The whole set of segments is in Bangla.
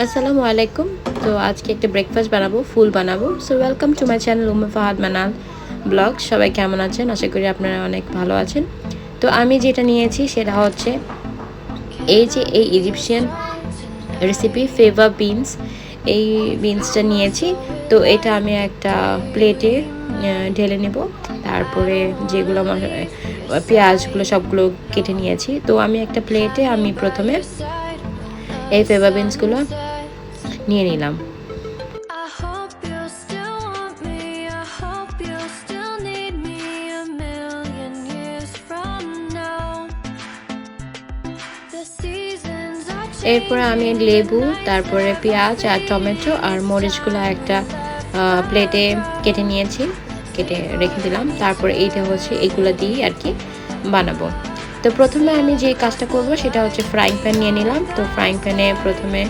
আসসালামু আলাইকুম। তো আজকে একটা ব্রেকফাস্ট বানাবো, ফুল বানাবো। So welcome to my channel Umme Fahad Manal vlog. সবাই কেমন আছেন? আশা করি আপনারা অনেক ভালো আছেন। তো আমি যেটা নিয়েছি সেটা হচ্ছে এই ইজিপশিয়ান রেসিপি ফেভা বিনস। এই বিনসটা নিয়েছি। তো এটা আমি একটা প্লেটে ঢেলে নেব। তারপরে যেগুলো আমার পেঁয়াজগুলো সবগুলো কেটে নিয়েছি। তো আমি একটা প্লেটে আমি প্রথমে এই ফেভা বিনসগুলো নিয়ে নিলাম। এরপরে আমি লেবু, তারপরে পেঁয়াজ আর টমেটো আর মরিচগুলো একটা প্লেটে কেটে নিয়েছি, কেটে রেখে দিলাম। তারপরে এইটা হচ্ছে এগুলো দিয়ে আর কি বানাবো। তো প্রথমে আমি যে কাজটা করব সেটা হচ্ছে ফ্রাইং প্যান নিয়ে নিলাম। তো ফ্রাইং প্যানে প্রথমে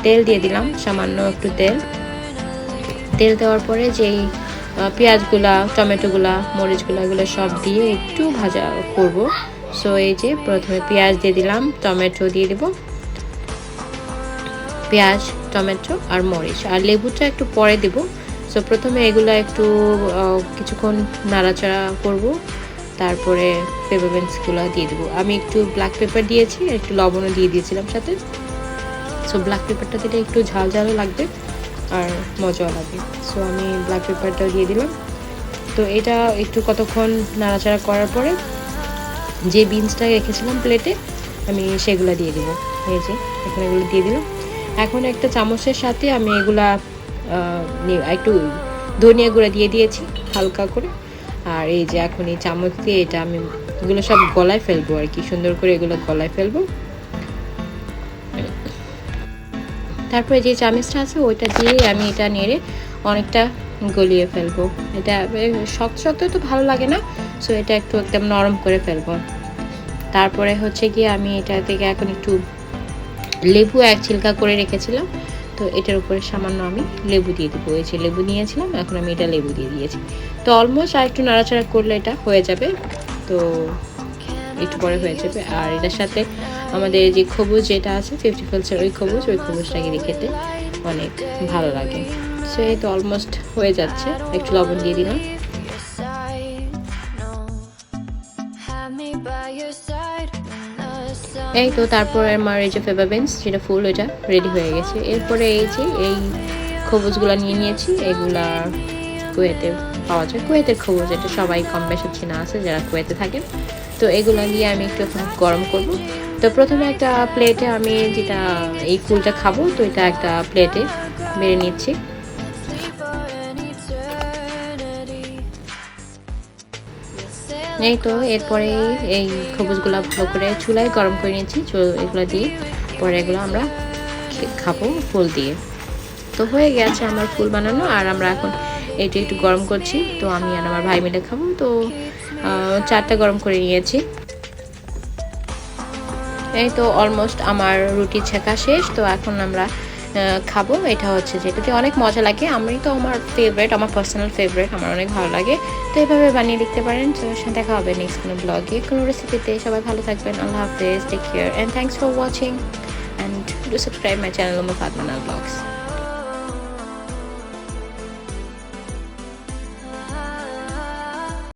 তেল দিয়ে দিলাম, সামান্য একটু তেল দেওয়ার পরে যেই পেঁয়াজগুলা, টমেটোগুলা, মরিচগুলা এগুলো সব দিয়ে একটু ভাজা করব। সো এই যে প্রথমে পেঁয়াজ দিয়ে দিলাম, টমেটো দিয়ে দিব, পেঁয়াজ, টমেটো আর মরিচ আর লেবুটা একটু পরে দেব। সো প্রথমে এগুলো একটু কিছুক্ষণ নাড়াচাড়া করব, তারপরে পেপার বিনসগুলো দিয়ে দেবো। আমি একটু ব্ল্যাক পেপার দিয়েছি, একটু লবণও দিয়ে দিয়েছিলাম সাথে। সো ব্ল্যাক পেপারটা দিলে একটু ঝাল ঝালও লাগবে আর মজাও লাগবে। সো আমি ব্ল্যাক পেপারটাও দিয়ে দিলাম। তো এটা একটু কতক্ষণ নাড়াচাড়া করার পরে যে বিনসটা রেখেছিলাম প্লেটে আমি সেগুলো দিয়ে দেবো। এই যে এখন এগুলো দিয়ে দিলাম। এখন একটা চামচের সাথে আমি এগুলা একটু ধনিয়া গুঁড়া দিয়ে দিয়েছি হালকা করে। আর এই যে এখন এই চামচ দিয়ে এটা আমি এগুলো সব গলায় ফেলবো আর কি, সুন্দর করে এগুলো গলায় ফেলবো। তারপরে যে চামচটা আছে ওইটা দিয়ে আমি এটা নেড়ে অনেকটা গলিয়ে ফেলবো। এটা শক্ত শক্ত তো ভালো লাগে না, সো এটা একটু একদম নরম করে ফেলবো। তারপরে হচ্ছে গিয়ে আমি এটা থেকে এখন একটু লেবু এক ছিলকা করে রেখেছিলাম, তো এটার উপরে সামান্য আমি লেবু দিয়ে দেবো। এই যে লেবু নিয়েছিলাম, এখন আমি এটা লেবু দিয়ে দিয়েছি। তো অলমোস্ট আর একটু নাড়াচাড়া করলে এটা হয়ে যাবে। তো একটু পরে হয়ে যাবে। আর এটার সাথে আমাদের যে খবুজ যেটা আছে 50 পালসের ওই খবুজটাকে খেতে অনেক ভালো লাগে। সো এই তো অলমোস্ট হয়ে যাচ্ছে, একটু লবণ দিয়ে দিলাম। এই তো তারপরে আমার এই যে ফেভা বিনস যেটা ফুল ওইটা রেডি হয়ে গেছে। এরপরে এই যে এই খবুজগুলো নিয়ে নিয়েছি, এগুলা কুয়েতে পাওয়া যায়, কুয়েতের খবুজ, এটা সবাই কম বেশি চেনা আছে যারা কুয়েতে থাকেন। তো এগুলো দিয়ে আমি একটু এখন গরম করব। তো প্রথমে একটা প্লেটে আমি যেটা এই ফুলটা খাবো, তো এটা একটা প্লেটে বেড়ে নিচ্ছি। এই তো এরপরে এই খবুজগুলো ভালো করে চুলায় গরম করে নিচ্ছি, এগুলো দিয়ে পরে এগুলো আমরা খাবো ফুল দিয়ে। তো হয়ে গেছে আমার ফুল বানানো। আর আমরা এখন এটা একটু গরম করছি, তো আমি আর আমার ভাই মিলে খাবো। তো 4টা গরম করে নিয়েছি। এই তো অলমোস্ট আমার রুটি ছেঁকা শেষ। তো এখন আমরা খাবো। এটা হচ্ছে যেটাতে অনেক মজা লাগে, আমার ফেভারিট, আমার পার্সোনাল ফেভারিট, আমার অনেক ভালো লাগে। তো এইভাবে বানিয়ে দেখতে পারেন। তো দেখা হবে নেক্সট কোনো ব্লগে, কোনো রেসিপিতে। সবাই ভালো থাকবেন। আল্লাহ হাফেজ, take care and thanks for watching and do subscribe my channel Umme Fahad Manal blogs.